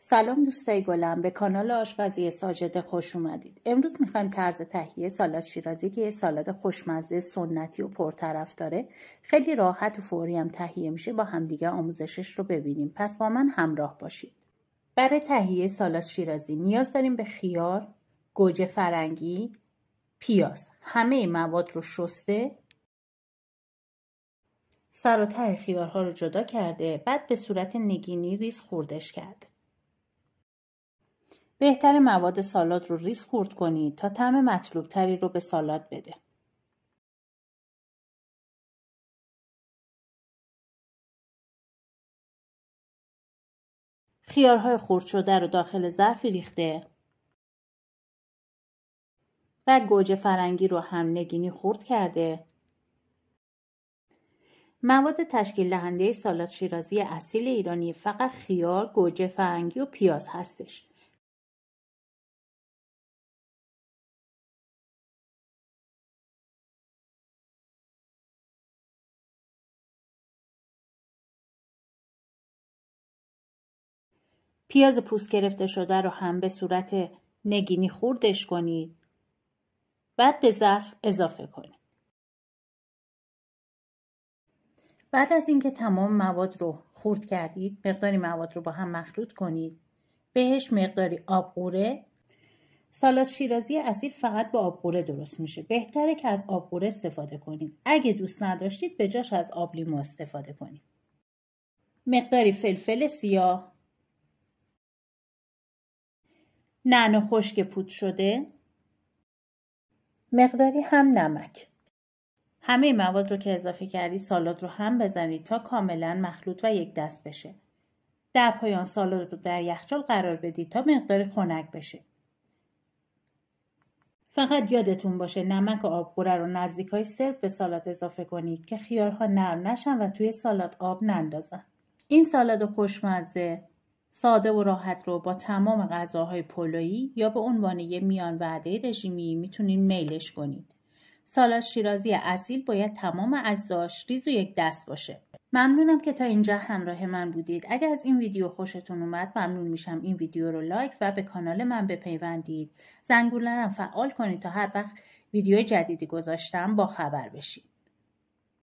سلام دوستای گلم، به کانال آشپزی ساجده خوش اومدید. امروز میخوایم طرز تهیه سالاد شیرازی که یه سالاد خوشمزه سنتی و پرطرف داره، خیلی راحت و فوری هم تهیه میشه، با همدیگه آموزشش رو ببینیم. پس با من همراه باشید. برای تهیه سالاد شیرازی نیاز داریم به خیار، گوجه فرنگی، پیاز. همه مواد رو شسته، سر و ته خیارها رو جدا کرده، بعد به صورت نگینی ریز خوردش کرده. بهتر مواد سالاد رو ریز خورد کنید تا طعم مطلوب تری رو به سالاد بده. خیارهای خرد شده رو داخل ظرفی ریخته و گوجه فرنگی رو هم نگینی خرد کرده. مواد تشکیل دهنده سالاد شیرازی اصیل ایرانی فقط خیار، گوجه فرنگی و پیاز هستش. پیاز پوست گرفته شده رو هم به صورت نگینی خوردش کنید. بعد به ظرف اضافه کنید. بعد از اینکه تمام مواد رو خورد کردید، مقداری مواد رو با هم مخلوط کنید. بهش مقداری آب قوره. سالاد شیرازی اصیل فقط با آب قوره درست میشه. بهتره که از آب قوره استفاده کنید. اگه دوست نداشتید به جاش از آب لیمو استفاده کنید. مقداری فلفل سیاه، نعنا خشک پودر شده، مقداری هم نمک. همه مواد رو که اضافه کردید سالاد رو هم بزنید تا کاملا مخلوط و یک دست بشه. در پایان سالاد رو در یخچال قرار بدید تا مقدار خنک بشه. فقط یادتون باشه نمک و آبقوره رو نزدیکای سرو به سالاد اضافه کنید که خیارها نرم نشن و توی سالاد آب نندازن. این سالاد خوشمزه، ساده و راحت رو با تمام غذاهای پلویی یا به عنوان یه میان وعده رژیمی میتونین میلش کنید. سالاد شیرازی اصیل باید تمام اجزاش ریز و یک دست باشه. ممنونم که تا اینجا همراه من بودید. اگر از این ویدیو خوشتون اومد ممنون میشم این ویدیو رو لایک و به کانال من بپیوندید. زنگوله رو فعال کنید تا هر وقت ویدیو جدیدی گذاشتم با خبر بشید.